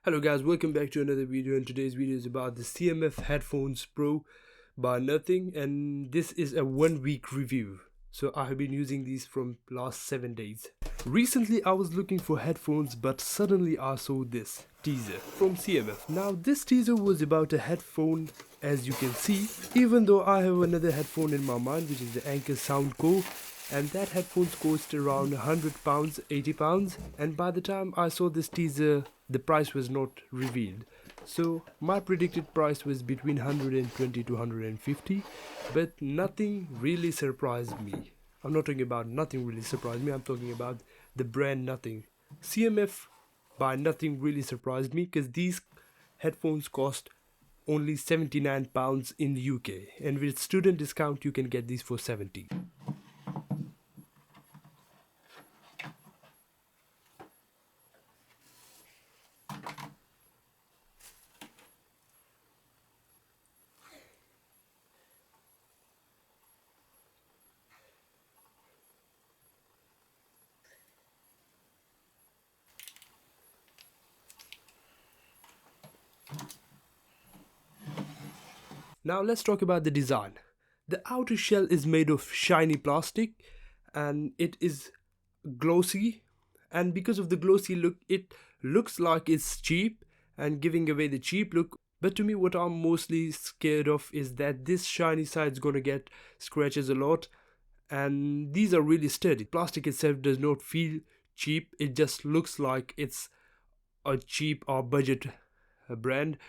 Hello guys, welcome back to another video, and today's video is about the CMF Headphones Pro by Nothing, and this is a 1 week review. So I have been using these from last 7 days. Recently I was looking for headphones, but suddenly I saw this teaser from CMF. Now this teaser was about a headphone, as you can see, even though I have another headphone in my mind, which is the Anchor Soundcore, and that headphones cost around £100, £80, and by the time I saw this teaser the price was not revealed. So my predicted price was between 120 to 150, but nothing really surprised me. I'm not talking about nothing really surprised me, I'm talking about the brand Nothing. CMF by Nothing really surprised me because these headphones cost only £79 in the UK, and with student discount you can get these for 70. Now let's talk about the design. The outer shell is made of shiny plastic and it is glossy, and because of the glossy look it looks like it's cheap and giving away the cheap look. But to me what I'm mostly scared of is that this shiny side is gonna get scratches a lot, and these are really sturdy. Plastic itself does not feel cheap, it just looks like it's a cheap or budget brand.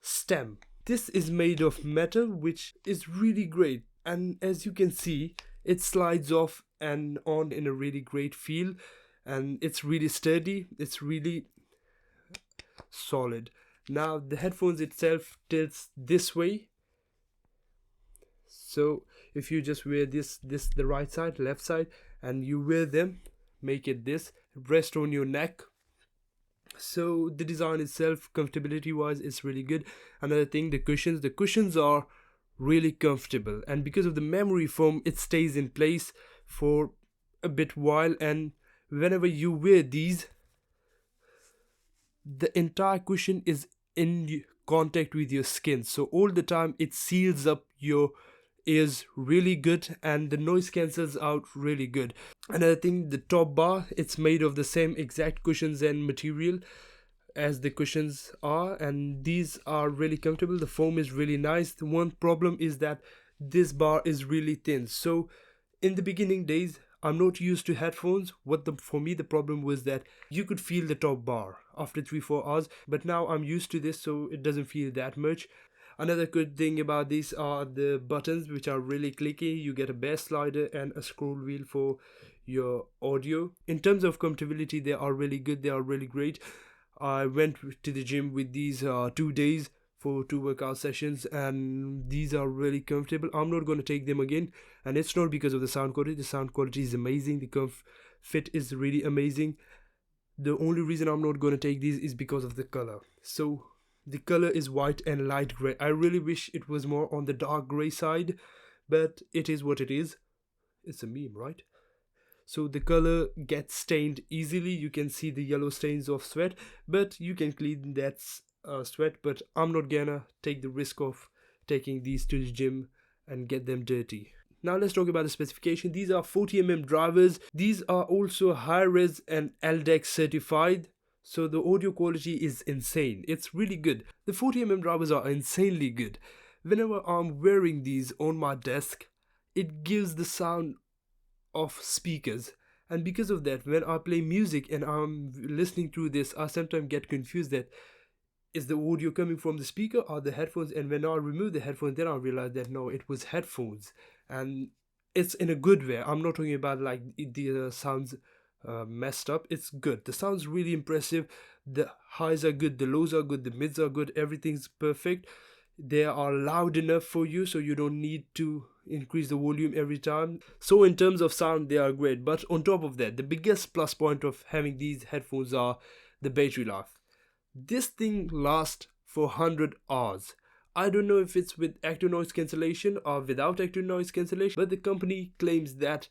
Stem. This is made of metal, which is really great, and as you can see it slides off and on in a really great feel, and it's really sturdy, it's really solid. Now the headphones itself tilts this way, so if you just wear this the right side, left side, and you wear them, make it this, rest on your neck. So the design itself, comfortability wise, is really good. Another thing, the cushions are really comfortable, and because of the memory foam it stays in place for a bit while, and whenever you wear these the entire cushion is in contact with your skin, so all the time it seals up your ears really good, and the noise cancels out really good. Another thing, the top bar, it's made of the same exact cushions and material as the cushions are, and these are really comfortable. The foam is really nice. The one problem is that this bar is really thin, so in the beginning days I'm not used to headphones. For me the problem was that you could feel the top bar after 3-4 hours, but now I'm used to this, so it doesn't feel that much. Another good thing about these are the buttons, which are really clicky. You get a bass slider and a scroll wheel for your audio. In terms of comfortability, they are really good, they are really great. I went to the gym with these 2 days for 2 workout sessions, and these are really comfortable. I'm not going to take them again, and it's not because of the sound quality. The sound quality is amazing, the fit is really amazing. The only reason I'm not going to take these is because of the color. So the color is white and light gray. I really wish it was more on the dark gray side, but it is what it is. It's a meme, right? So the color gets stained easily. You can see the yellow stains of sweat, but you can clean that sweat. But I'm not gonna take the risk of taking these to the gym and get them dirty. Now let's talk about the specification. These are 40mm drivers. These are also high-res and LDEX certified. So the audio quality is insane. It's really good. The 40mm drivers are insanely good. Whenever I'm wearing these on my desk, it gives the sound of speakers. And because of that, when I play music and I'm listening to this, I sometimes get confused that is the audio coming from the speaker or the headphones, and when I remove the headphones then I realize that no, it was headphones, and it's in a good way. I'm not talking about like the sounds messed up. It's good, the sound's really impressive, the highs are good, the lows are good, the mids are good, everything's perfect. They are loud enough for you, so you don't need to increase the volume every time. So in terms of sound they are great, but on top of that, the biggest plus point of having these headphones are the battery life. This thing lasts for 100 hours. I don't know if it's with active noise cancellation or without active noise cancellation, but the company claims that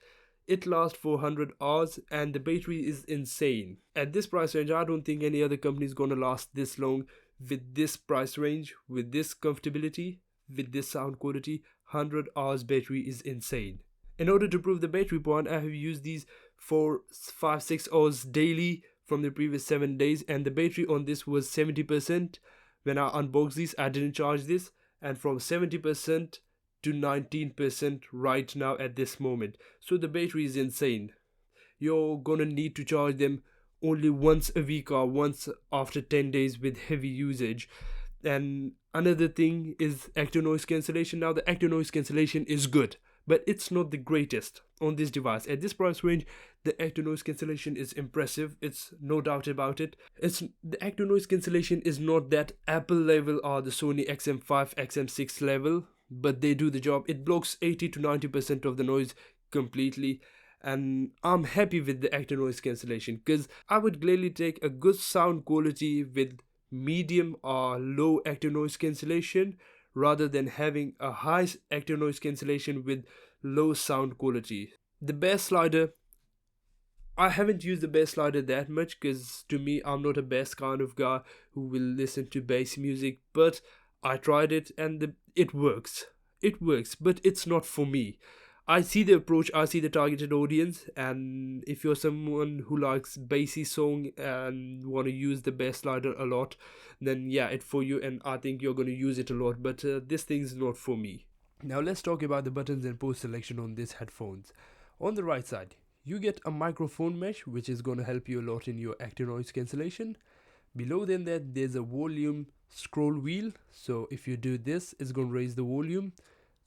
It lasts for 100 hours and the battery is insane. At this price range, I don't think any other company is gonna last this long with this price range, with this comfortability, with this sound quality. 100 hours battery is insane. In order to prove the battery point, I have used these for 5-6 hours daily from the previous 7 days, and the battery on this was 70%. When I unboxed this, I didn't charge this, and from 70% to 19% right now at this moment. So the battery is insane. You're gonna need to charge them only once a week or once after 10 days with heavy usage. And another thing is active noise cancellation. Now the active noise cancellation is good, but it's not the greatest on this device. At this price range, the active noise cancellation is impressive. It's no doubt about it. The active noise cancellation is not that Apple level or the Sony XM5, XM6 level, but they do the job. It blocks 80 to 90% of the noise completely, and I'm happy with the active noise cancellation because I would gladly take a good sound quality with medium or low active noise cancellation rather than having a high active noise cancellation with low sound quality. The bass slider, I haven't used the bass slider that much because to me, I'm not a bass kind of guy who will listen to bass music, but I tried it and it works. It works, but it's not for me. I see the approach, I see the targeted audience, and if you're someone who likes bassy song and want to use the bass slider a lot, then yeah, it's for you, and I think you're going to use it a lot, but this thing's not for me. Now let's talk about the buttons and post selection on these headphones. On the right side, you get a microphone mesh, which is going to help you a lot in your active noise cancellation. Below than that, there's a volume scroll wheel, so if you do this, it's going to raise the volume.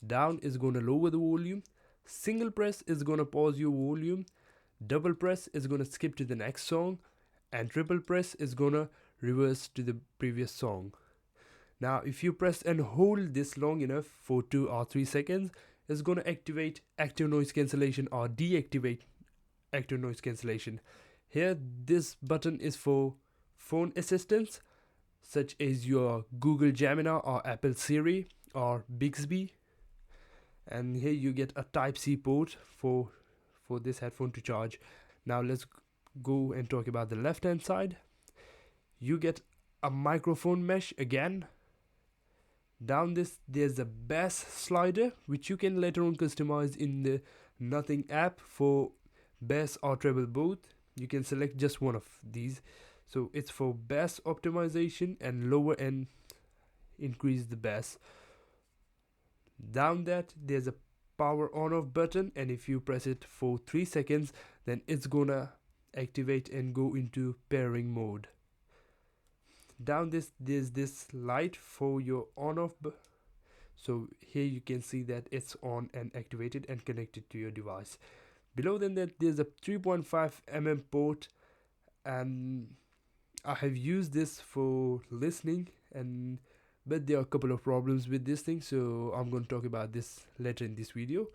Down is going to lower the volume. Single press is going to pause your volume. Double press is going to skip to the next song. And triple press is going to reverse to the previous song. Now if you press and hold this long enough for 2 or 3 seconds, it's going to activate active noise cancellation or deactivate active noise cancellation. Here this button is for phone assistants such as your Google Gemini or Apple Siri or Bixby. And here you get a Type-C port for this headphone to charge. Now let's go and talk about the left hand side. You get a microphone mesh again. Down this there's a bass slider which you can later on customize in the Nothing app for bass or treble both. You can select just one of these. So it's for bass optimization and lower end increase the bass. Down that there's a power on off button, and if you press it for 3 seconds, then it's gonna activate and go into pairing mode. Down this there's this light for your on off so here you can see that it's on and activated and connected to your device. Below than that there's a 3.5mm port, and I have used this for listening, but there are a couple of problems with this thing, so I'm going to talk about this later in this video.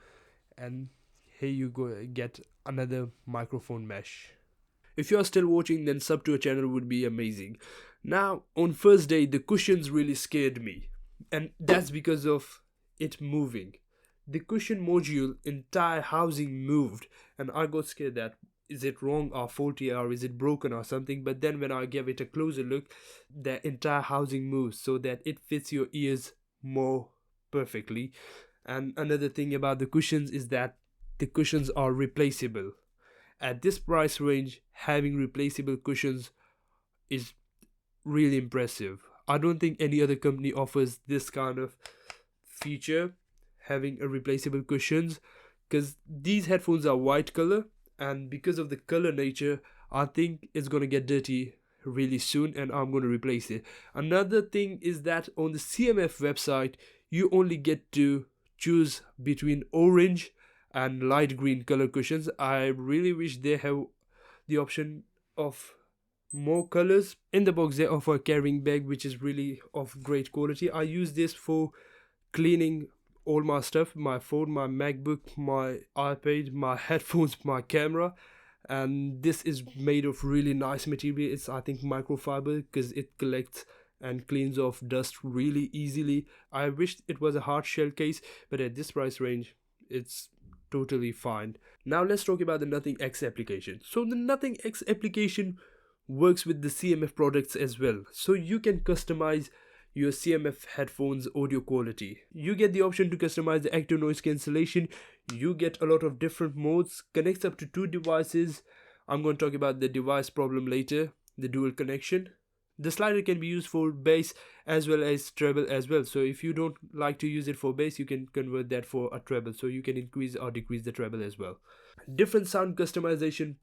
And here you go, get another microphone mesh. If you are still watching, then sub to a channel would be amazing. Now on first day the cushions really scared me, and that's because of it moving. The cushion module entire housing moved, and I got scared that is it wrong or faulty or is it broken or something. But then when I gave it a closer look, the entire housing moves so that it fits your ears more perfectly. And another thing about the cushions is that the cushions are replaceable. At this price range, having replaceable cushions is really impressive. I don't think any other company offers this kind of feature, having a replaceable cushions, because these headphones are white color, and because of the color nature, I think it's gonna get dirty really soon and I'm gonna replace it. Another thing is that on the CMF website, you only get to choose between orange and light green color cushions. I really wish they have the option of more colors. In the box they offer a carrying bag which is really of great quality. I use this for cleaning all my stuff, my phone, my MacBook, my iPad, my headphones, my camera, and this is made of really nice material. It's I think microfiber because it collects and cleans off dust really easily. I wish it was a hard shell case, but at this price range it's totally fine. Now let's talk about the Nothing X application. So the Nothing X application works with the CMF products as well. So you can customize your CMF headphones audio quality. You get the option to customize the active noise cancellation. You get a lot of different modes, connects up to 2 devices. I'm going to talk about the device problem later, the dual connection. The slider can be used for bass as well as treble as well. So if you don't like to use it for bass, you can convert that for a treble. So you can increase or decrease the treble as well. Different sound customization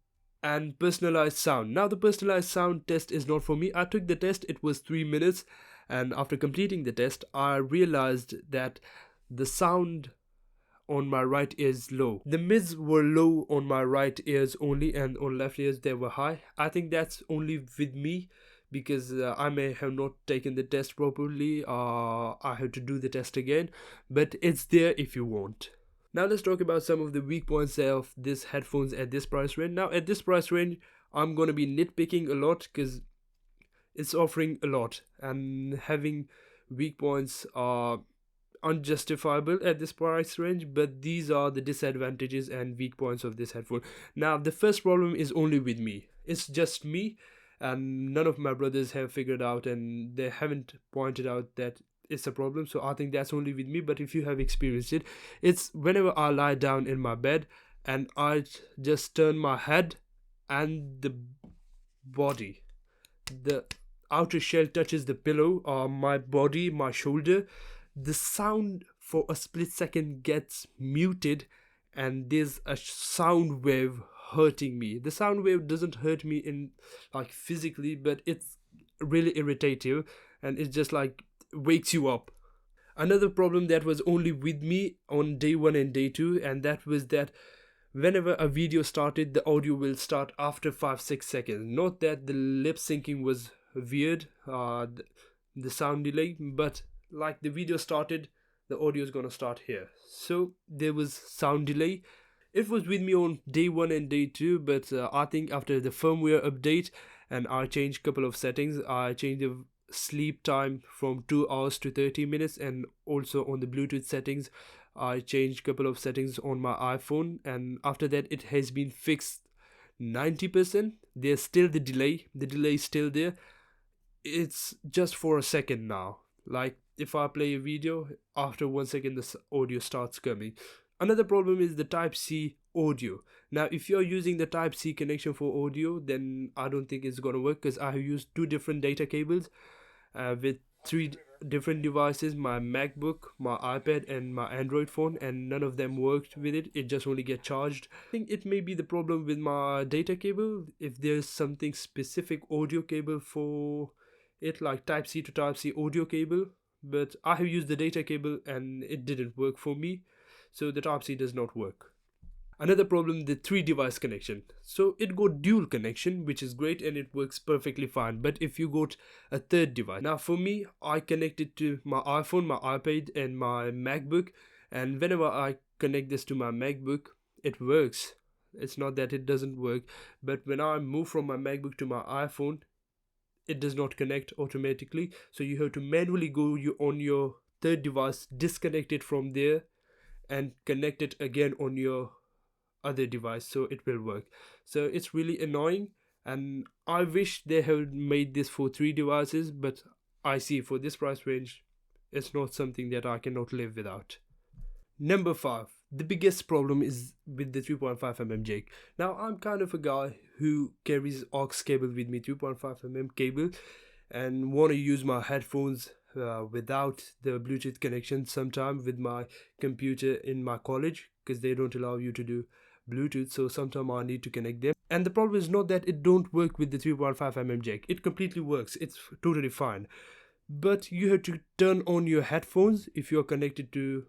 and personalized sound. Now the personalized sound test is not for me. I took the test, it was 3 minutes, and after completing the test I realized that the sound on my right ears low. The mids were low on my right ears only, and on left ears they were high. I think that's only with me because I may have not taken the test properly. I have to do the test again, but it's there if you want. Now let's talk about some of the weak points of this headphones at this price range. Now at this price range, I'm gonna be nitpicking a lot because it's offering a lot, and having weak points are unjustifiable at this price range, but these are the disadvantages and weak points of this headphone. Now the first problem is only with me. It's just me, and none of my brothers have figured out, and they haven't pointed out that it's a problem. So I think that's only with me, but if you have experienced it, it's whenever I lie down in my bed and I just turn my head and the body, the outer shell touches the pillow or my body, my shoulder, the sound for a split second gets muted, and there's a sound wave hurting me. The sound wave doesn't hurt me in like physically, but it's really irritative, and it's just like wakes you up. Another problem that was only with me on day 1 and day 2, and that was that whenever a video started, the audio will start after 5-6 seconds. Not that the lip syncing was weird, the sound delay, but like the video started, the audio is gonna start here. So there was sound delay. It was with me on day 1 and day 2, but I think after the firmware update and I changed a couple of settings, I changed the sleep time from 2 hours to 30 minutes, and also on the Bluetooth settings I changed a couple of settings on my iPhone, and after that it has been fixed 90%. There's still the delay is still there. It's just for a second now. Like if I play a video, after 1 second the audio starts coming. Another problem is the Type-C audio. Now if you're using the Type-C connection for audio, then I don't think it's gonna work, because I have used 2 different data cables with 3 different devices, my MacBook, my iPad and my Android phone, and none of them worked with it. It just only get charged. I think it may be the problem with my data cable. If there's something specific audio cable for it, like Type-C to Type-C audio cable, but I have used the data cable and it didn't work for me, so the Type-C does not work. Another problem, the 3 device connection. So it got dual connection, which is great and it works perfectly fine. But if you got a 3rd device, now for me, I connected to my iPhone, my iPad and my MacBook, and whenever I connect this to my MacBook, it works. It's not that it doesn't work, but when I move from my MacBook to my iPhone, it does not connect automatically. So you have to manually go on your 3rd device, disconnect it from there and connect it again on your other device so it will work. So it's really annoying, and I wish they had made this for 3 devices, but I see for this price range it's not something that I cannot live without. Number 5, the biggest problem is with the 3.5mm jack. Now I'm kind of a guy who carries aux cable with me, 3.5mm cable, and want to use my headphones without the Bluetooth connection sometime with my computer in my college, because they don't allow you to do Bluetooth, so sometimes I need to connect them. And the problem is not that it don't work with the 3.5mm jack. It completely works. It's totally fine. But you have to turn on your headphones if you're connected to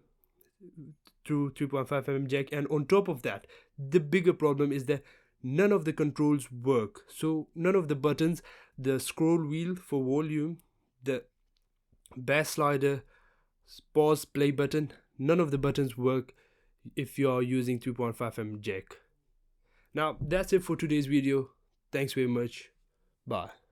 through 3.5mm jack, and on top of that, the bigger problem is that none of the controls work. So none of the buttons, the scroll wheel for volume, the bass slider, pause, play button, none of the buttons work if you are using 3.5mm jack. Now that's it for today's video. Thanks very much. Bye.